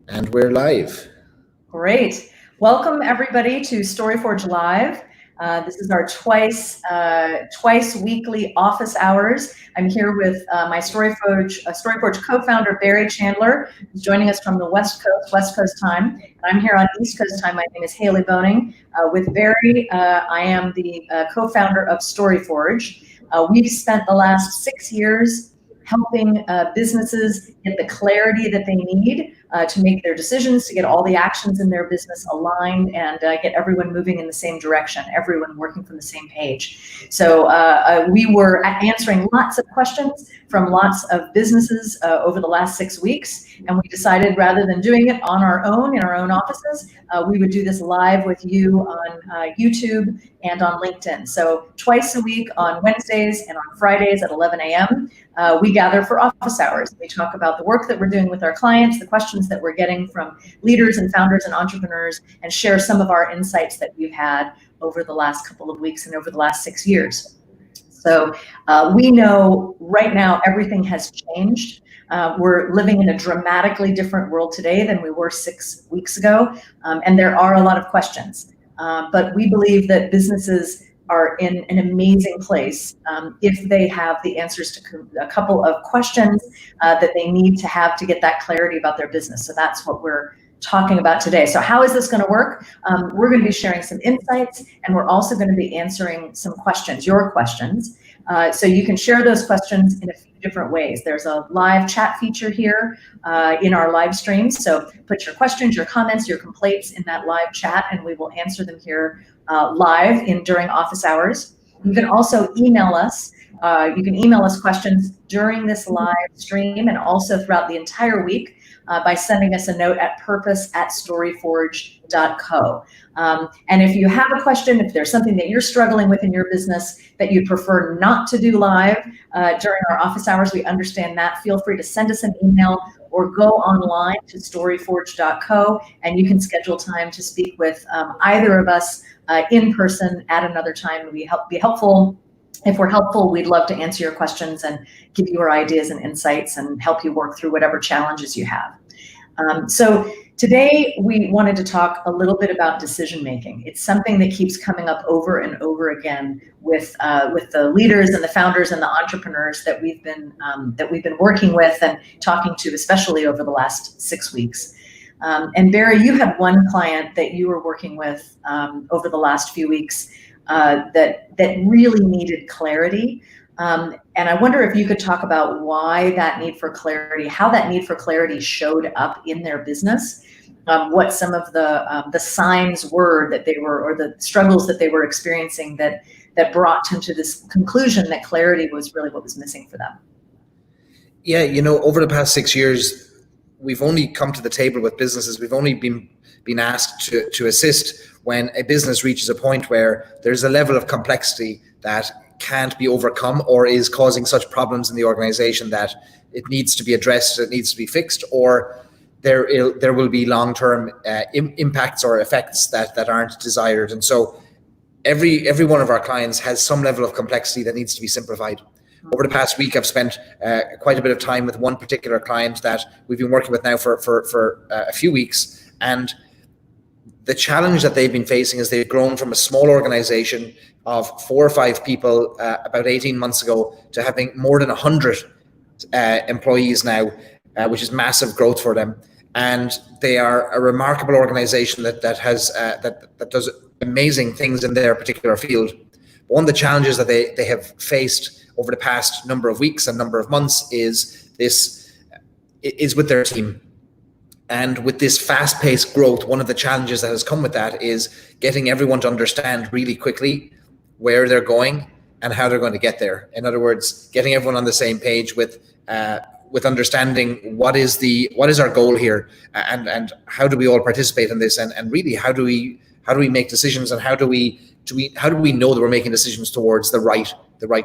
And we're live. Great. Welcome everybody to Storyforge Live. This is our twice weekly office hours. I'm here with my Storyforge co-founder, Barry Chandler, who's joining us from the West Coast time. And I'm here on East Coast time. My name is Haley Boning. With Barry, I am the co-founder of Storyforge. We've spent the last 6 years helping businesses get the clarity that they need to make their decisions, to get all the actions in their business aligned, and get everyone moving in the same direction, everyone working from the same page. So we were answering lots of questions from lots of businesses over the last 6 weeks, and we decided rather than doing it on our own, in our own offices, we would do this live with you on YouTube and on LinkedIn. So twice a week on Wednesdays and on Fridays at 11 a.m. We gather for office hours. We talk about the work that we're doing with our clients, the questions that we're getting from leaders and founders and entrepreneurs, and share some of our insights that we've had over the last couple of weeks and over the last 6 years. So we know right now everything has changed. We're living in a dramatically different world today than we were 6 weeks ago, and there are a lot of questions. But we believe that businesses are in an amazing place if they have the answers to a couple of questions that they need to have to get that clarity about their business. So that's what we're talking about today. So how is this going to work? We're going to be sharing some insights, and we're also going to be answering some questions, your questions. So you can share those questions in a few different ways. There's a live chat feature here in our live streams. So put your questions, your comments, your complaints in that live chat, and we will answer them here live during office hours. You can also email us. You can email us questions during this live stream and also throughout the entire week by sending us a note at purpose@storyforge.co. And if you have a question, if there's something that you're struggling with in your business that you prefer not to do live during our office hours, we understand that. Feel free to send us an email or go online to storyforge.co, and you can schedule time to speak with either of us in person at another time. Be helpful. If we're helpful, we'd love to answer your questions and give you our ideas and insights and help you work through whatever challenges you have. So today we wanted to talk a little bit about decision making. It's something that keeps coming up over and over again with the leaders and the founders and the entrepreneurs that we've been working with and talking to, especially over the last 6 weeks. And Barry, you had one client that you were working with over the last few weeks that really needed clarity. And I wonder if you could talk about why that need for clarity, how that need for clarity showed up in their business, what some of the signs were that they were, or the struggles that they were experiencing that brought them to this conclusion that clarity was really what was missing for them. Yeah, over the past 6 years, we've only come to the table with businesses. We've only been asked to assist when a business reaches a point where there's a level of complexity that can't be overcome or is causing such problems in the organization that it needs to be addressed, it needs to be fixed, or there will be long-term impacts or effects that aren't desired. And so every one of our clients has some level of complexity that needs to be simplified. Over the past week, I've spent quite a bit of time with one particular client that we've been working with now for a few weeks. And the challenge that they've been facing is they've grown from a small organization of 4 or 5 people about 18 months ago to having more than 100 employees now, which is massive growth for them. And they are a remarkable organization that does amazing things in their particular field. One of the challenges that they have faced over the past number of weeks and number of months is with their team. And with this fast-paced growth, one of the challenges that has come with that is getting everyone to understand really quickly where they're going and how they're going to get there. In other words, getting everyone on the same page with understanding what is our goal here, and how do we all participate in this, and really how do we make decisions, and how do we know that we're making decisions towards the right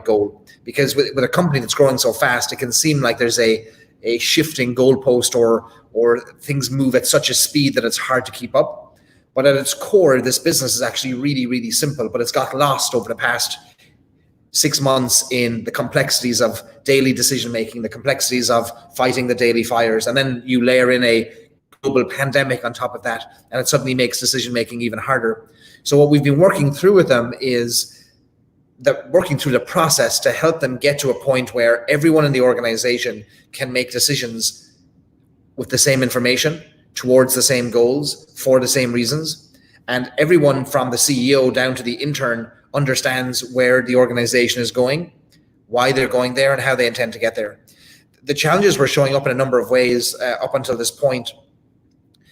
goal? Because with a company that's growing so fast, it can seem like there's a shifting goalpost, or things move at such a speed that it's hard to keep up. But at its core, this business is actually really, really simple, but it's got lost over the past 6 months in the complexities of daily decision making, the complexities of fighting the daily fires. And then you layer in a global pandemic on top of that, and it suddenly makes decision making even harder. So what we've been working through with them is working through the process to help them get to a point where everyone in the organization can make decisions with the same information, towards the same goals, for the same reasons. And everyone from the CEO down to the intern understands where the organization is going, why they're going there, and how they intend to get there. The challenges were showing up in a number of ways. Up until this point,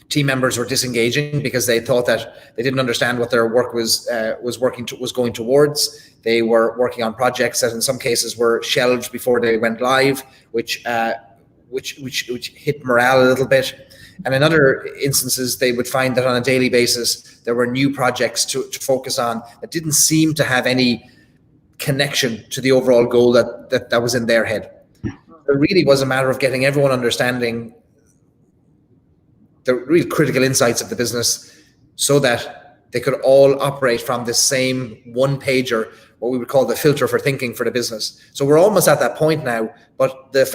team members were disengaging because they thought that they didn't understand what their work was going towards. They were working on projects that in some cases were shelved before they went live, which hit morale a little bit. And in other instances, they would find that on a daily basis, there were new projects to focus on that didn't seem to have any connection to the overall goal that was in their head. It really was a matter of getting everyone understanding the real critical insights of the business so that they could all operate from the same one pager, what we would call the filter for thinking for the business. So we're almost at that point now, but the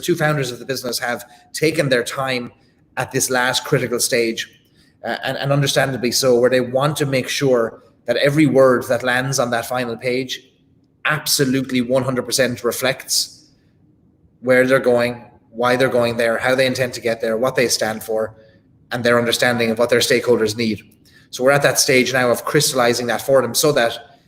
two founders of the business have taken their time at this last critical stage, and understandably so, where they want to make sure that every word that lands on that final page absolutely 100% reflects where they're going, why they're going there, how they intend to get there, what they stand for, and their understanding of what their stakeholders need. So we're at that stage now of crystallizing that for them so that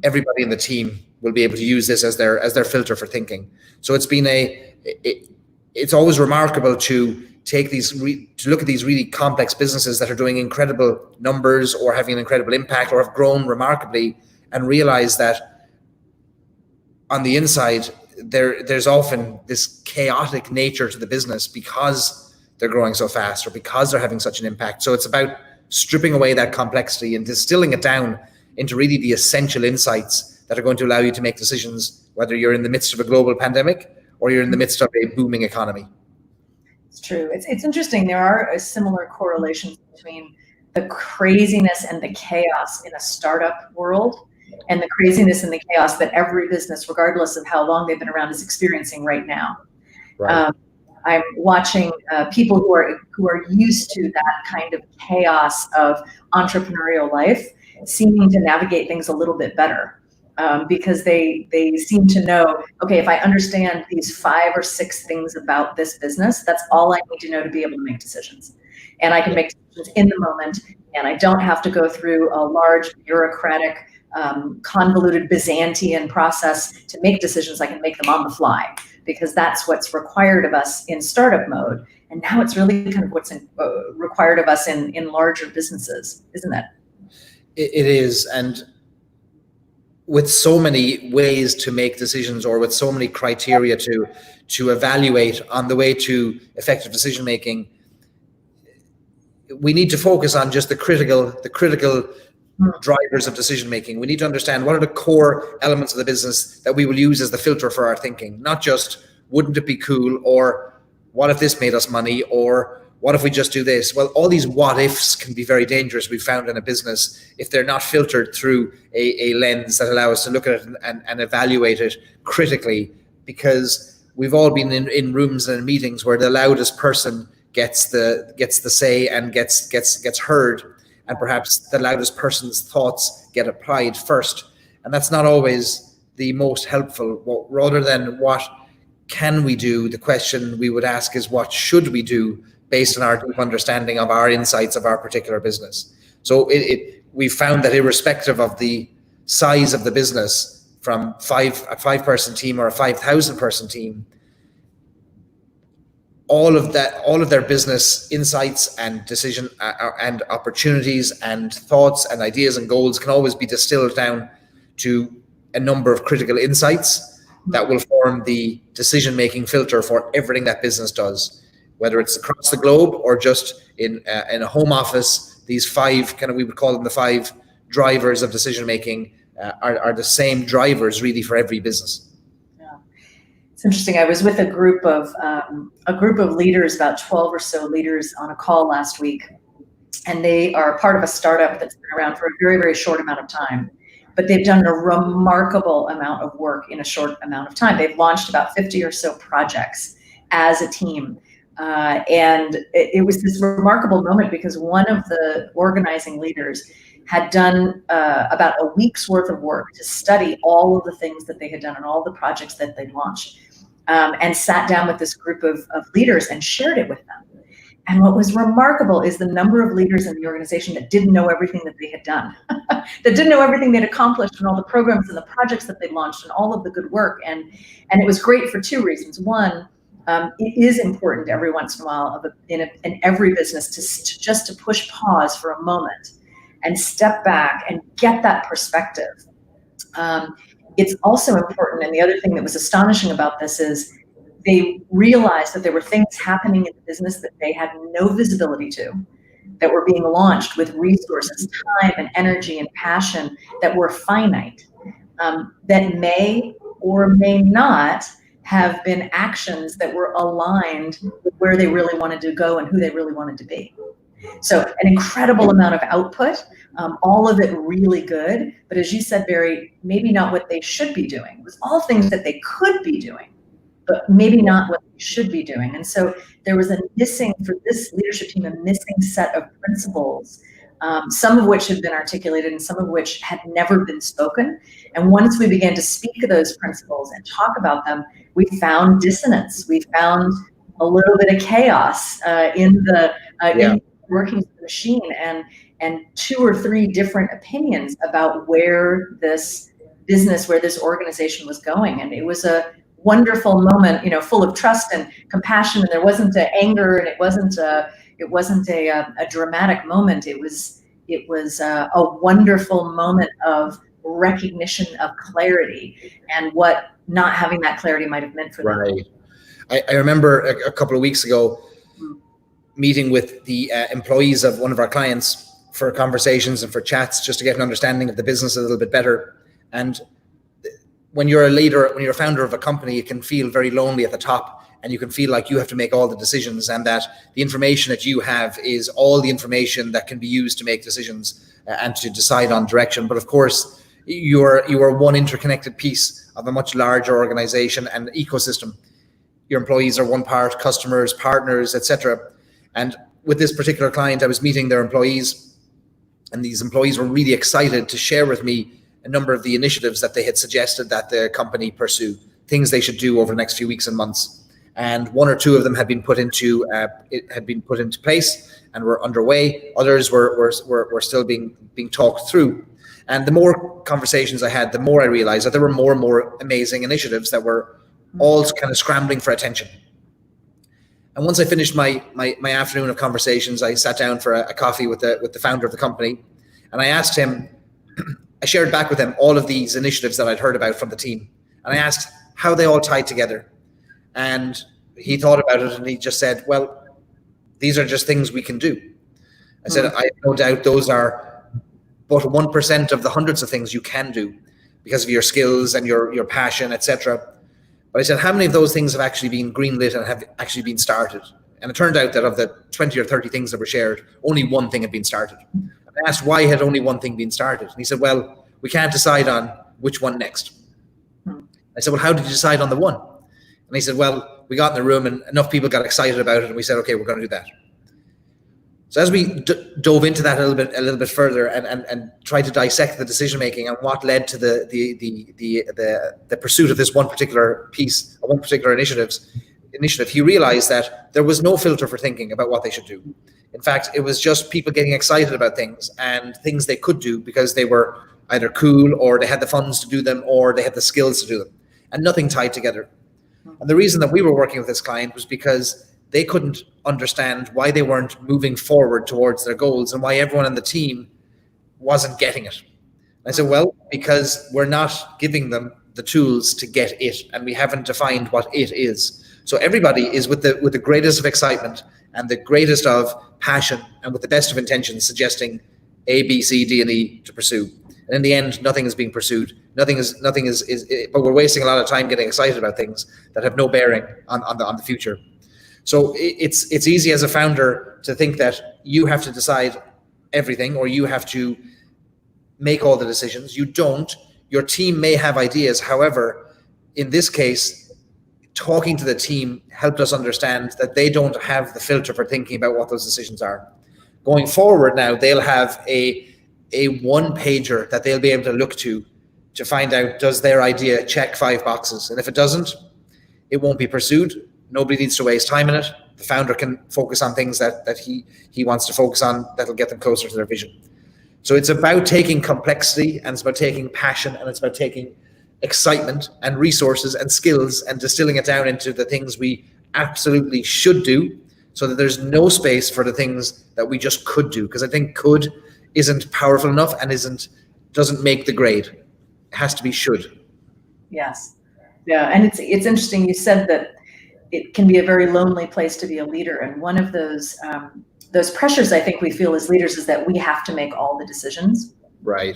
everybody in the team will be able to use this as their filter for thinking. So it's always remarkable to take to look at these really complex businesses that are doing incredible numbers or having an incredible impact or have grown remarkably, and realize that on the inside there's often this chaotic nature to the business because they're growing so fast or because they're having such an impact. So it's about stripping away that complexity and distilling it down into really the essential insights that are going to allow you to make decisions, whether you're in the midst of a global pandemic or you're in the midst of a booming economy. It's true. It's interesting. There are similar correlations between the craziness and the chaos in a startup world and the craziness and the chaos that every business, regardless of how long they've been around, is experiencing right now. Right. I'm watching people who are used to that kind of chaos of entrepreneurial life seeming to navigate things a little bit better. Because they seem to know, okay, if I understand these 5 or 6 things about this business, that's all I need to know to be able to make decisions. And I can make decisions in the moment, and I don't have to go through a large bureaucratic, convoluted Byzantine process to make decisions. I can make them on the fly, because that's what's required of us in startup mode. And now it's really kind of what's required of us in larger businesses, isn't it? It is. And with so many ways to make decisions, or with so many criteria to evaluate on the way to effective decision making, we need to focus on just the critical drivers of decision making. We need to understand what are the core elements of the business that we will use as the filter for our thinking, not just wouldn't it be cool, or what if this made us money, or what if we just do this? Well, all these what ifs can be very dangerous, we've found, in a business if they're not filtered through a lens that allows us to look at it and evaluate it critically, because we've all been in rooms and in meetings where the loudest person gets the say and gets heard, and perhaps the loudest person's thoughts get applied first. And that's not always the most helpful. Rather than what can we do, the question we would ask is what should we do, based on our deep understanding of our insights of our particular business. So we found that irrespective of the size of the business, from a 5-person team or a 5,000-person team, all of their business insights and decision and opportunities and thoughts and ideas and goals can always be distilled down to a number of critical insights that will form the decision-making filter for everything that business does. Whether it's across the globe or just in a home office, these 5 we would call them the 5 drivers of decision making are the same drivers really for every business. Yeah, it's interesting. I was with a group of leaders, about 12 or so leaders, on a call last week, and they are part of a startup that's been around for a very, very short amount of time. But they've done a remarkable amount of work in a short amount of time. They've launched about 50 or so projects as a team. And it was this remarkable moment because one of the organizing leaders had done about a week's worth of work to study all of the things that they had done and all the projects that they'd launched, and sat down with this group of leaders and shared it with them. And what was remarkable is the number of leaders in the organization that didn't know everything that they had done, that didn't know everything they'd accomplished and all the programs and the projects that they launched and all of the good work. And it was great for two reasons. One, it is important every once in a while in every business to push pause for a moment and step back and get that perspective. It's also important, and the other thing that was astonishing about this is they realized that there were things happening in the business that they had no visibility to, that were being launched with resources, time and energy and passion that were finite, that may or may not have been actions that were aligned with where they really wanted to go and who they really wanted to be. So an incredible amount of output, all of it really good, but as you said, Barry, maybe not what they should be doing. It was all things that they could be doing, but maybe not what they should be doing. And so there was for this leadership team, a missing set of principles, some of which had been articulated and some of which had never been spoken. And once we began to speak of those principles and talk about them, we found dissonance. We found a little bit of chaos in the workings of the machine, and two or three different opinions about where this business, where this organization was going. And it was a wonderful moment, full of trust and compassion, and there wasn't anger, and it wasn't a dramatic moment. It was a wonderful moment of recognition of clarity and what not having that clarity might have meant for them. Right. I remember a couple of weeks ago meeting with the employees of one of our clients for conversations and for chats, just to get an understanding of the business a little bit better. And when you're a leader, when you're a founder of a company, you can feel very lonely at the top, and you can feel like you have to make all the decisions, and that the information that you have is all the information that can be used to make decisions and to decide on direction. But of course, you are one interconnected piece of a much larger organization and ecosystem. Your employees are one part, customers, partners, etc. And with this particular client, I was meeting their employees, and these employees were really excited to share with me a number of the initiatives that they had suggested that the company pursue, things they should do over the next few weeks and months. And one or two of them had been put into place and were underway. Others were still being talked through. And the more conversations I had, the more I realized that there were more and more amazing initiatives that were all kind of scrambling for attention. And once I finished my afternoon of conversations, I sat down for a coffee with the founder of the company, and I asked him, I shared back with him all of these initiatives that I'd heard about from the team, and I asked how they all tied together. And he thought about it, and he just said, well, these are just things we can do. I said, I have no doubt those are but 1% of the hundreds of things you can do because of your skills and your passion, etc. But I said, how many of those things have actually been greenlit and have actually been started? And it turned out that of the 20 or 30 things that were shared, only one thing had been started. I asked why had only one thing been started? And he said, well, we can't decide on which one next. I said, well, how did you decide on the one? And he said, well, we got in the room and enough people got excited about it, and we said, okay, we're going to do that. So as we dove into that a little bit further and tried to dissect the decision making and what led to the pursuit of this one particular piece, one particular initiative, he realized that there was no filter for thinking about what they should do. In fact, it was just people getting excited about things and things they could do because they were either cool, or they had the funds to do them, or they had the skills to do them, and nothing tied together. And the reason that we were working with this client was because they couldn't understand why they weren't moving forward towards their goals and why everyone on the team wasn't getting it. I said, well, because we're not giving them the tools to get it, and we haven't defined what it is. So everybody is with the greatest of excitement and the greatest of passion and with the best of intentions suggesting A, B, C, D, and E to pursue. And in the end, nothing is being pursued. Nothing is, but we're wasting a lot of time getting excited about things that have no bearing on the future. So it's easy as a founder to think that you have to decide everything, or you have to make all the decisions. You don't. Your team may have ideas. However, in this case, talking to the team helped us understand that they don't have the filter for thinking about what those decisions are. Going forward now, they'll have a one pager that they'll be able to look to find out, does their idea check 5 boxes? And if it doesn't, it won't be pursued. Nobody needs to waste time in it. The founder can focus on things that he wants to focus on that'll get them closer to their vision. So it's about taking complexity, and it's about taking passion, and it's about taking excitement and resources and skills and distilling it down into the things we absolutely should do, so that there's no space for the things that we just could do. Because I think could isn't powerful enough and doesn't make the grade. It has to be should. Yes. Yeah. And it's interesting. You said that it can be a very lonely place to be a leader. And one of those pressures I think we feel as leaders is that we have to make all the decisions. Right.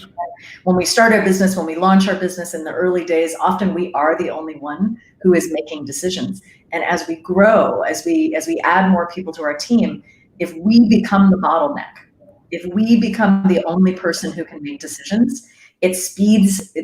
When we start our business, when we launch our business in the early days, often we are the only one who is making decisions. And as we grow, as we add more people to our team, if we become the bottleneck, if we become the only person who can make decisions,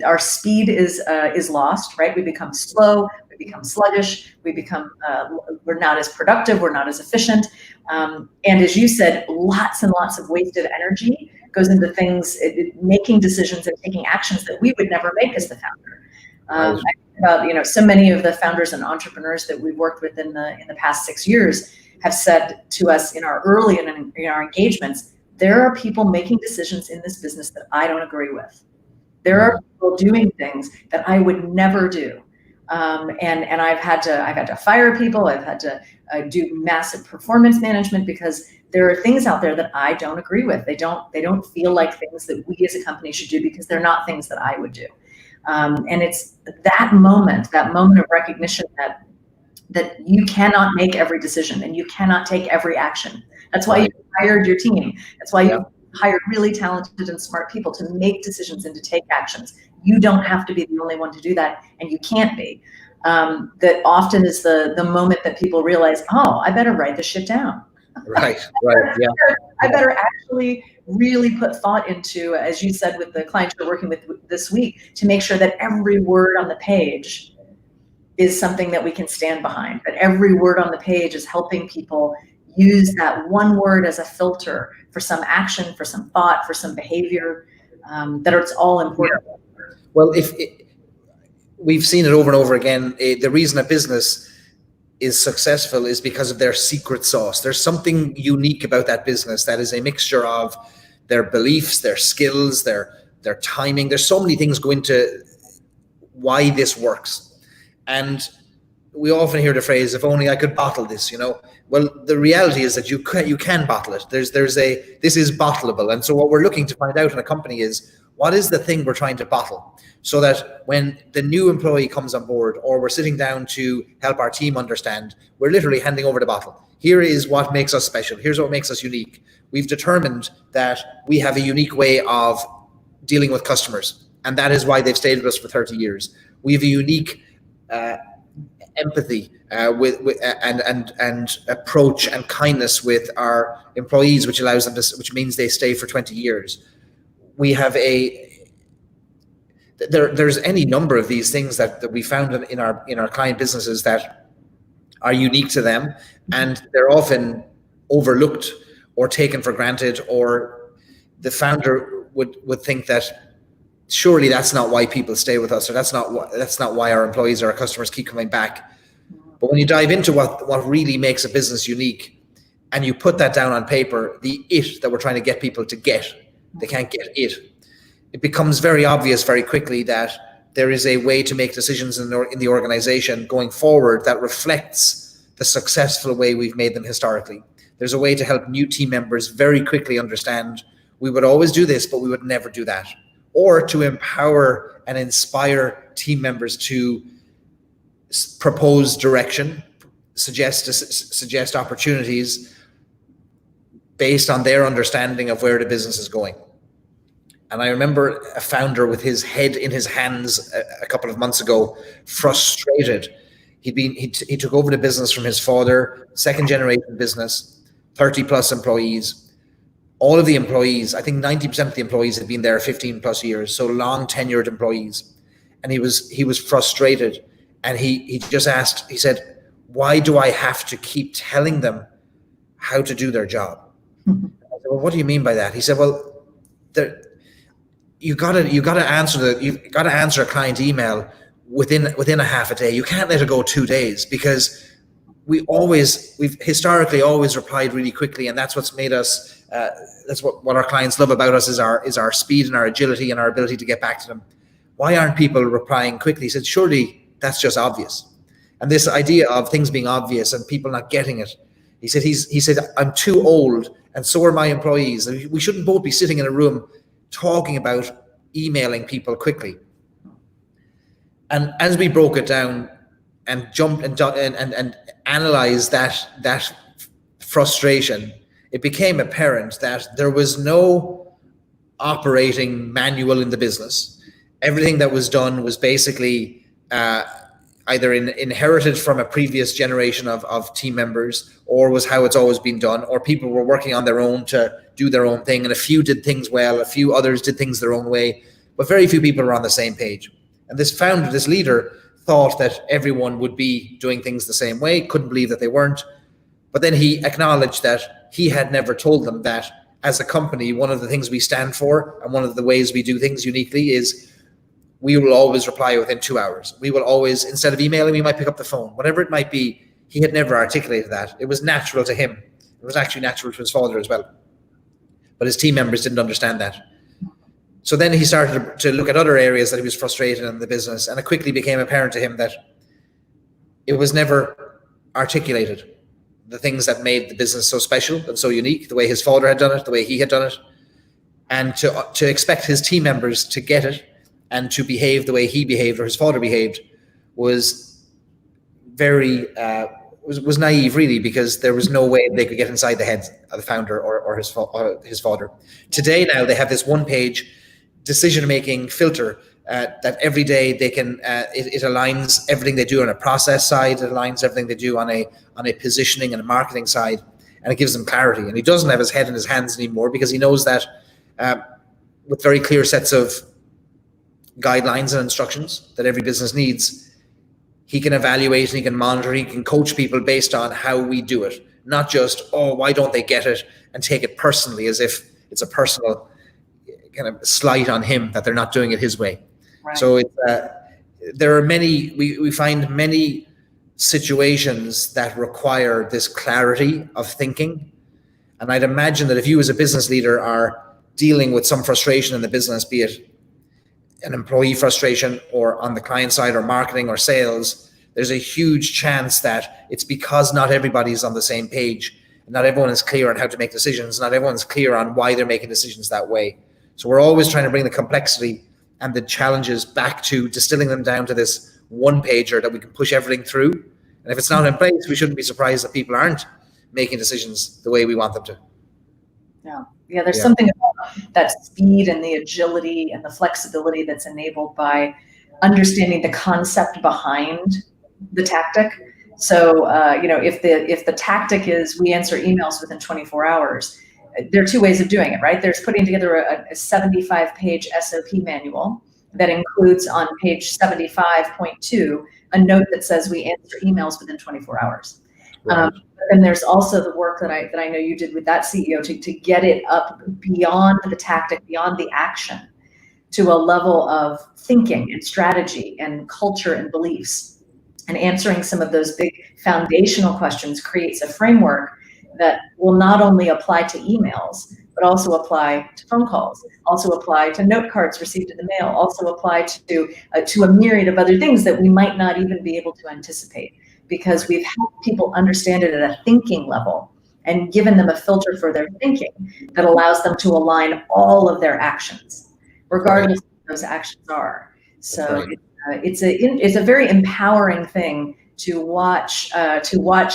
our speed is lost, right? We become slow, we become sluggish, we're not as productive, we're not as efficient. And as you said, lots and lots of wasted energy goes into things, making decisions and taking actions that we would never make as the founder. I think about, so many of the founders and entrepreneurs that we've worked with in the past 6 years have said to us in our early and in our engagements, there are people making decisions in this business that I don't agree with. There are people doing things that I would never do. And I've had to fire people. I've had to do massive performance management because there are things out there that I don't agree with. They don't feel like things that we as a company should do because they're not things that I would do. And it's that moment of recognition that you cannot make every decision and you cannot take every action. That's why you hired your team. That's why you hired really talented and smart people to make decisions and to take actions. You don't have to be the only one to do that, and you can't be. That often is the moment that people realize, oh, I better write this shit down. Right. Yeah. I better actually really put thought into, as you said, with the clients you're working with this week, to make sure that every word on the page is something that we can stand behind, that every word on the page is helping people use that one word as a filter for some action, for some thought, for some behavior, that it's all important. Well, we've seen it over and over again, the reason a business is successful is because of their secret sauce. There's something unique about that business that is a mixture of their beliefs, their skills, their timing. There's so many things go into why this works. And we often hear the phrase, if only I could bottle this, Well, the reality is that you can bottle it. This is bottleable. And so what we're looking to find out in a company is, what is the thing we're trying to bottle, so that when the new employee comes on board, or we're sitting down to help our team understand, we're literally handing over the bottle. Here is what makes us special. Here's what makes us unique. We've determined that we have a unique way of dealing with customers, and that is why they've stayed with us for 30 years. We have a unique empathy and approach and kindness with our employees, which allows them which means they stay for 20 years. We have there's any number of these things that we found in our client businesses that are unique to them, and they're often overlooked or taken for granted, or the founder would think that surely that's not why people stay with us, or that's not why our employees or our customers keep coming back. But when you dive into what really makes a business unique, and you put that down on paper, the it that we're trying to get people to get, they can't get it. It becomes very obvious very quickly that there is a way to make decisions in the organization going forward that reflects the successful way we've made them historically. There's a way to help new team members very quickly understand, we would always do this, but we would never do that. Or to empower and inspire team members to propose direction, suggest opportunities based on their understanding of where the business is going. And I remember a founder with his head in his hands a couple of months ago, frustrated. He took over the business from his father, second generation business, 30 plus employees. All of the employees, I think 90% of the employees had been there 15 plus years, so long tenured employees. And he was frustrated. And he just asked, he said, why do I have to keep telling them how to do their job? I said, well, what do you mean by that? He said, well, you gotta answer a client email within a half a day. You can't let it go 2 days, because we've historically always replied really quickly, and that's what's made us. That's what our clients love about us, is our speed and our agility and our ability to get back to them. Why aren't people replying quickly? He said, surely that's just obvious. And this idea of things being obvious and people not getting it, he said, I'm too old, and so are my employees. We shouldn't both be sitting in a room talking about emailing people quickly. And as we broke it down and jumped and analyzed that frustration, it became apparent that there was no operating manual in the business. Everything that was done was basically either inherited from a previous generation of team members, or was how it's always been done, or people were working on their own to do their own thing, and a few did things well, a few others did things their own way, but very few people were on the same page. And this leader thought that everyone would be doing things the same way, couldn't believe that they weren't. But then he acknowledged that he had never told them that as a company, one of the things we stand for and one of the ways we do things uniquely is we will always reply within 2 hours. We will always, instead of emailing, we might pick up the phone, whatever it might be. He had never articulated that. It was natural to him. It was actually natural to his father as well. But his team members didn't understand that. So then he started to look at other areas that he was frustrated in the business, and it quickly became apparent to him that it was never articulated. The things that made the business so special and so unique, the way his father had done it, the way he had done it, and to expect his team members to get it and to behave the way he behaved or his father behaved was very was naive, really, because there was no way they could get inside the head of the founder or his father. Today, now they have this one-page decision-making filter that every day they can. It aligns everything they do on a process side. It aligns everything they do on a positioning and a marketing side, and it gives them clarity. And he doesn't have his head in his hands anymore, because he knows that with very clear sets of guidelines and instructions that every business needs, he can evaluate and he can monitor, he can coach people based on how we do it, not just, oh, why don't they get it, and take it personally as if it's a personal kind of slight on him that they're not doing it his way. Right. So there are we find many situations that require this clarity of thinking. And I'd imagine that if you as a business leader are dealing with some frustration in the business, be it an employee frustration or on the client side or marketing or sales, there's a huge chance that it's because not everybody's on the same page. Not everyone is clear on how to make decisions. Not everyone's clear on why they're making decisions that way. So we're always trying to bring the complexity and the challenges back to distilling them down to this one pager that we can push everything through. And if it's not in place, we shouldn't be surprised that people aren't making decisions the way we want them to. Yeah, there's something about that speed and the agility and the flexibility that's enabled by understanding the concept behind the tactic. So, if the tactic is we answer emails within 24 hours, there are two ways of doing it, right? There's putting together a 75-page SOP manual that includes on page 75.2 a note that says we answer emails within 24 hours. Right. And there's also the work that I know you did with that CEO to get it up beyond the tactic, beyond the action, to a level of thinking and strategy and culture and beliefs. And answering some of those big foundational questions creates a framework that will not only apply to emails, but also apply to phone calls, also apply to note cards received in the mail, also apply to a myriad of other things that we might not even be able to anticipate, because we've helped people understand it at a thinking level and given them a filter for their thinking that allows them to align all of their actions, regardless of what those actions are. So it's a very empowering thing to watch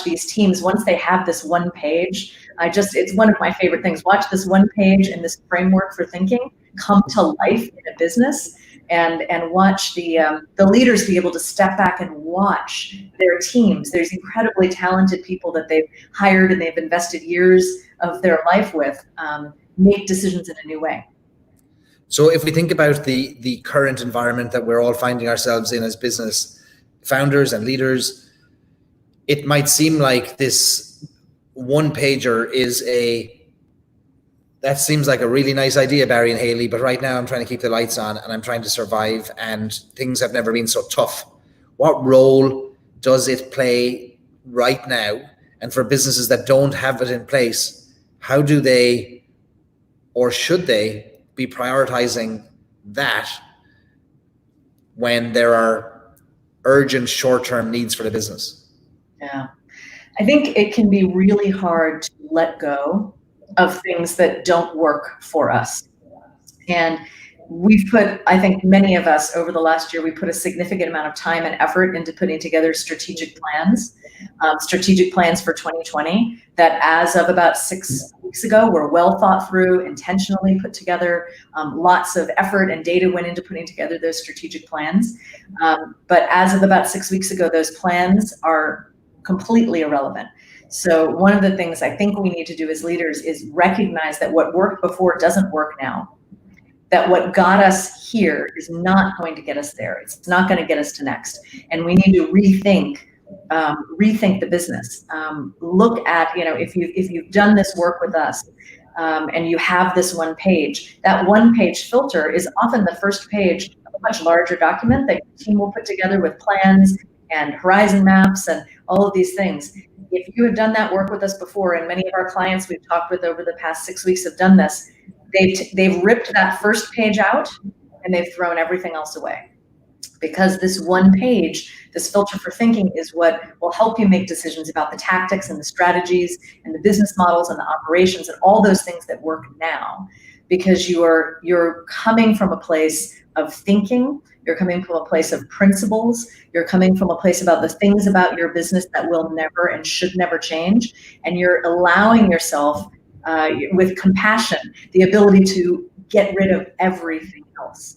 these teams once they have this one page. It's one of my favorite things. Watch this one page and this framework for thinking come to life in a business, and watch the leaders be able to step back and watch their teams. There's incredibly talented people that they've hired and they've invested years of their life with, make decisions in a new way. So if we think about the current environment that we're all finding ourselves in as business, founders and leaders, it might seem like this one pager that seems like a really nice idea, Barry and Haley, but right now I'm trying to keep the lights on and I'm trying to survive, and things have never been so tough. What role does it play right now? And for businesses that don't have it in place, how do they, or should they, be prioritizing that when there are urgent short-term needs for the business? Yeah, I think it can be really hard to let go of things that don't work for us. And we've put, I think many of us over the last year, we put a significant amount of time and effort into putting together strategic plans for 2020 that as of about 6 weeks ago were well thought through, intentionally put together. Lots of effort and data went into putting together those strategic plans. But as of about 6 weeks ago, those plans are completely irrelevant. So one of the things I think we need to do as leaders is recognize that what worked before doesn't work now. That what got us here is not going to get us there. It's not going to get us to next. And we need to rethink the business. Look at, if you've done this work with us and you have this one page, that one page filter is often the first page of a much larger document that your team will put together with plans and horizon maps and all of these things. If you have done that work with us before, and many of our clients we've talked with over the past 6 weeks have done this, they've ripped that first page out and they've thrown everything else away. Because this one page, this filter for thinking, is what will help you make decisions about the tactics and the strategies and the business models and the operations and all those things that work now. Because you're coming from a place of thinking, you're coming from a place of principles, you're coming from a place about the things about your business that will never and should never change, and you're allowing yourself with compassion the ability to get rid of everything else.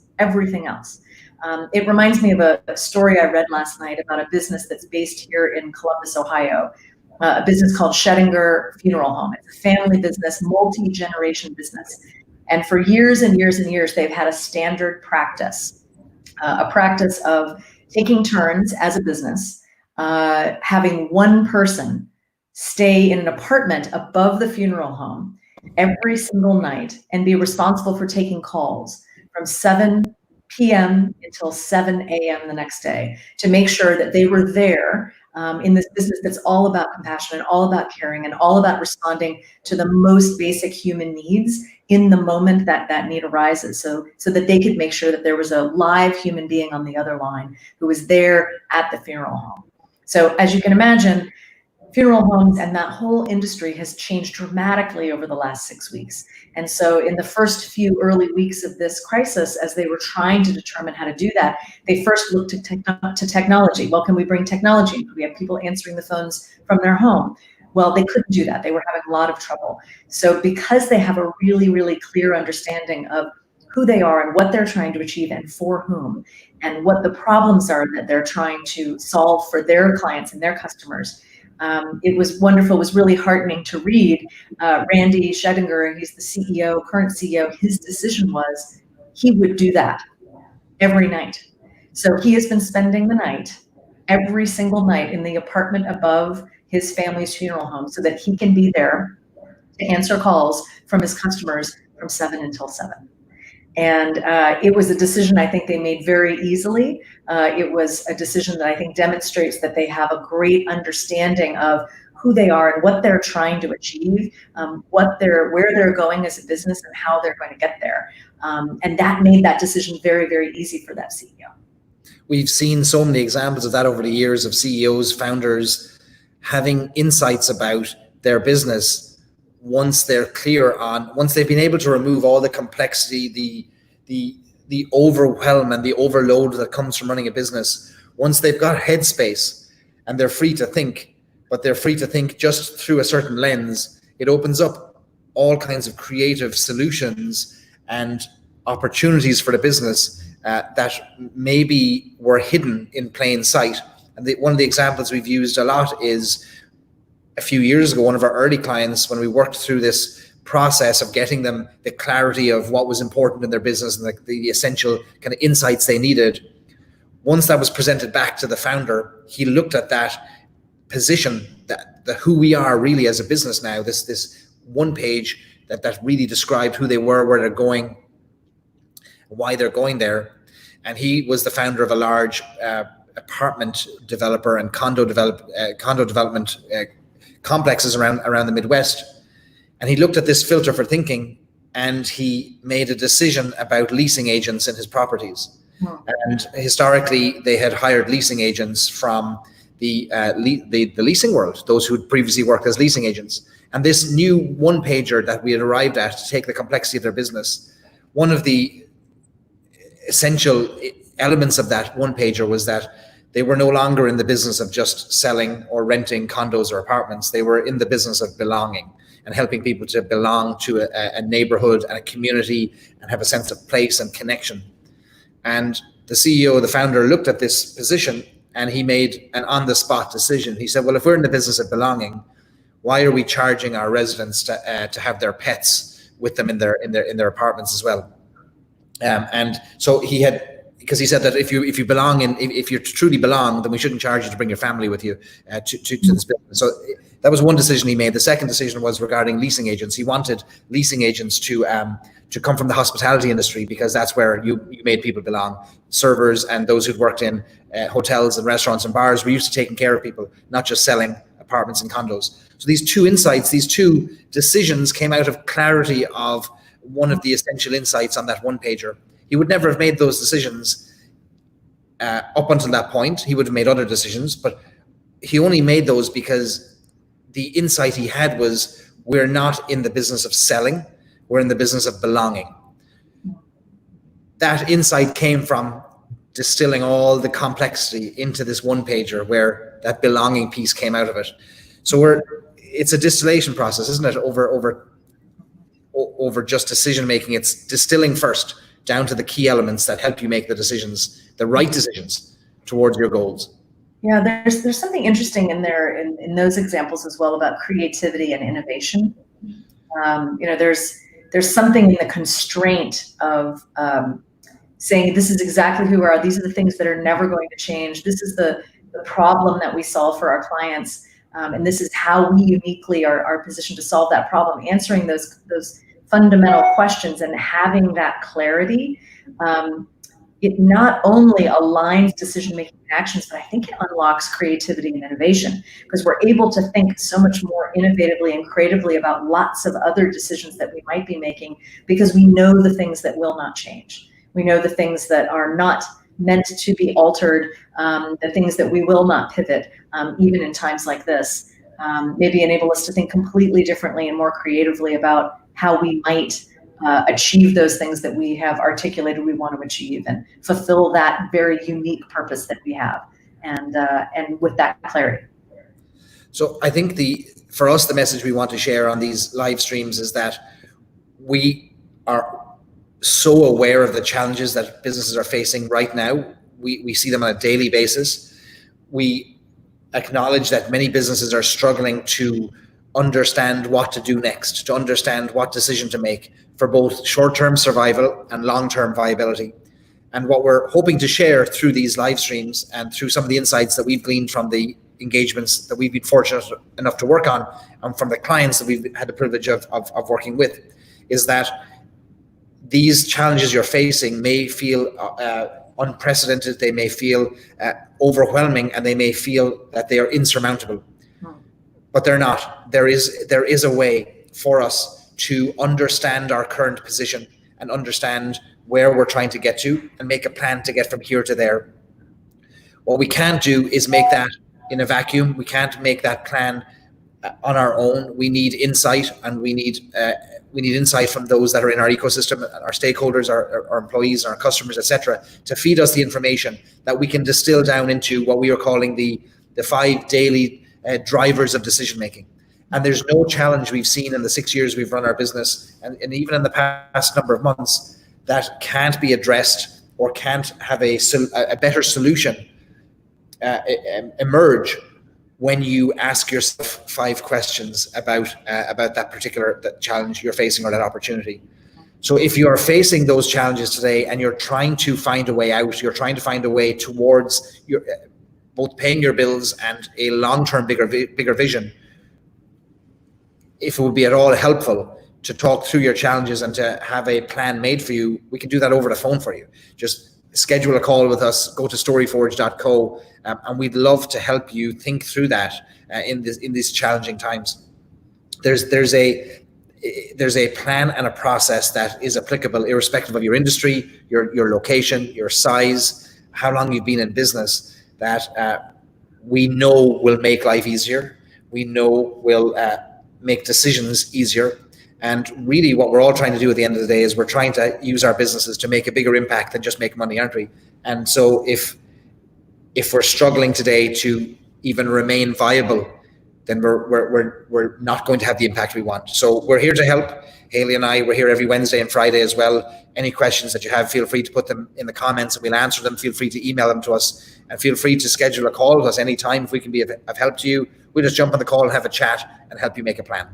It reminds me of a story I read last night about a business that's based here in Columbus, Ohio, a business called Schettinger Funeral Home. It's a family business, multi-generation business. And for years and years and years, they've had a standard practice, a practice of taking turns as a business, having one person stay in an apartment above the funeral home every single night and be responsible for taking calls from 7 p.m. until 7 a.m. the next day to make sure that they were there in this business that's all about compassion and all about caring and all about responding to the most basic human needs in the moment that need arises, so that they could make sure that there was a live human being on the other line who was there at the funeral home. So as you can imagine, funeral homes and that whole industry has changed dramatically over the last 6 weeks. And so in the first few early weeks of this crisis, as they were trying to determine how to do that, they first looked to technology. Well, can we bring technology? Could we have people answering the phones from their home? Well, they couldn't do that. They were having a lot of trouble. So because they have a really, really clear understanding of who they are and what they're trying to achieve and for whom, and what the problems are that they're trying to solve for their clients and their customers, it was wonderful. It was really heartening to read Randy Schettinger, he's the CEO, current CEO. His decision was he would do that every night. So he has been spending the night, every single night, in the apartment above his family's funeral home so that he can be there to answer calls from his customers from 7 until 7. And it was a decision I think they made very easily. It was a decision that I think demonstrates that they have a great understanding of who they are and what they're trying to achieve, where they're going as a business and how they're going to get there. And that made that decision very, very easy for that CEO. We've seen so many examples of that over the years, of CEOs, founders having insights about their business once they're clear on, once they've been able to remove all the complexity, the overwhelm and the overload that comes from running a business. Once they've got headspace and they're free to think, but they're free to think just through a certain lens, it opens up all kinds of creative solutions and opportunities for the business that maybe were hidden in plain sight. And one of the examples we've used a lot is a few years ago, one of our early clients, when we worked through this process of getting them the clarity of what was important in their business and the essential kind of insights they needed, once that was presented back to the founder, he looked at that position, that the who we are really as a business now, this one page that really described who they were, where they're going, why they're going there. And he was the founder of a large apartment developer and condo development complexes around the Midwest. And he looked at this filter for thinking, and he made a decision about leasing agents in his properties. And historically, they had hired leasing agents from the leasing world, those who had previously worked as leasing agents. And this new one pager that we had arrived at to take the complexity of their business, one of the essential elements of that one pager was that they were no longer in the business of just selling or renting condos or apartments. They were in the business of belonging and helping people to belong to a neighborhood and a community and have a sense of place and connection. And the CEO, the founder, looked at this position and he made an on-the-spot decision. He said, well, if we're in the business of belonging, why are we charging our residents to have their pets with them in their apartments as well? And so he said that if you belong if you truly belong, then we shouldn't charge you to bring your family with you to this business. So that was one decision he made. The second decision was regarding leasing agents. He wanted leasing agents to come from the hospitality industry, because that's where you made people belong. Servers and those who'd worked in hotels and restaurants and bars were used to taking care of people, not just selling apartments and condos. So these two insights, these two decisions came out of clarity of one of the essential insights on that one pager. He would never have made those decisions up until that point. He would have made other decisions, but he only made those because the insight he had was, we're not in the business of selling, we're in the business of belonging. That insight came from distilling all the complexity into this one pager, where that belonging piece came out of it. So it's a distillation process, isn't it? Over just decision making. It's distilling first down to the key elements that help you make the decisions, the right decisions towards your goals. Yeah, there's something interesting in there in those examples as well about creativity and innovation. There's something in the constraint of saying, this is exactly who we are. These are the things that are never going to change. This is the problem that we solve for our clients. And this is how we uniquely are positioned to solve that problem. Answering those fundamental questions and having that clarity, it not only aligns decision-making actions, but I think it unlocks creativity and innovation, because we're able to think so much more innovatively and creatively about lots of other decisions that we might be making, because we know the things that will not change. We know the things that are not meant to be altered, the things that we will not pivot, even in times like this, maybe enable us to think completely differently and more creatively about how we might achieve those things that we have articulated we want to achieve, and fulfill that very unique purpose that we have, and with that clarity. So I think for us, the message we want to share on these live streams is that we are so aware of the challenges that businesses are facing right now. We see them on a daily basis. We acknowledge that many businesses are struggling to understand what to do next, to understand what decision to make for both short-term survival and long-term viability. And what we're hoping to share through these live streams and through some of the insights that we've gleaned from the engagements that we've been fortunate enough to work on, and from the clients that we've had the privilege of working with, is that these challenges you're facing may feel unprecedented, they may feel overwhelming, and they may feel that they are insurmountable. But they're not. There is a way for us to understand our current position and understand where we're trying to get to, and make a plan to get from here to there. What we can't do is make that in a vacuum. We can't make that plan on our own. We need insight, and we need insight from those that are in our ecosystem, our stakeholders, our employees, our customers, etc., to feed us the information that we can distill down into what we are calling the 5 daily drivers of decision making. And there's no challenge we've seen in the 6 years we've run our business, and even in the past number of months, that can't be addressed or can't have a better solution emerge when you ask yourself 5 questions about that particular challenge you're facing or that opportunity. So if you are facing those challenges today and you're trying to find a way out, you're trying to find a way towards your, both paying your bills and a long-term bigger vision, if it would be at all helpful to talk through your challenges and to have a plan made for you, we can do that over the phone for you. Just schedule a call with us, go to storyforge.co, and we'd love to help you think through that in these challenging times. There's a plan and a process that is applicable irrespective of your industry, your location, your size, how long you've been in business, that we know will make life easier. We know will make decisions easier. And really what we're all trying to do at the end of the day is we're trying to use our businesses to make a bigger impact than just make money, aren't we? And so if we're struggling today to even remain viable, then we're not going to have the impact we want. So we're here to help. Haley and I, we're here every Wednesday and Friday as well. Any questions that you have, feel free to put them in the comments and we'll answer them. Feel free to email them to us, and feel free to schedule a call with us anytime if we can be of help to you. We'll just jump on the call and have a chat and help you make a plan.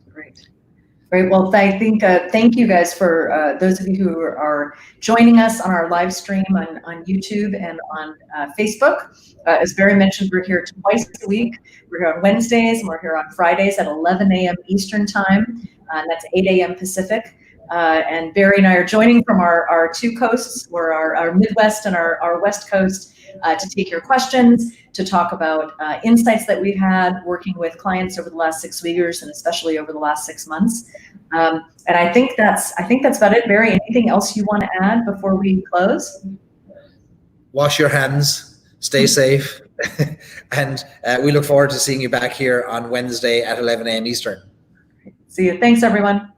Great. Well, I think thank you guys for those of you who are joining us on our live stream on YouTube and on Facebook. As Barry mentioned, we're here twice a week. We're here on Wednesdays and we're here on Fridays at 11 a.m. Eastern time, and that's 8 a.m. Pacific. And Barry and I are joining from our two coasts, or our Midwest and our West Coast, to take your questions, to talk about insights that we've had working with clients over the last 6 years, and especially over the last 6 months. And I think that's about it. Barry, anything else you want to add before we close? Wash your hands, stay safe, and we look forward to seeing you back here on Wednesday at 11 a.m. Eastern. See you. Thanks, everyone.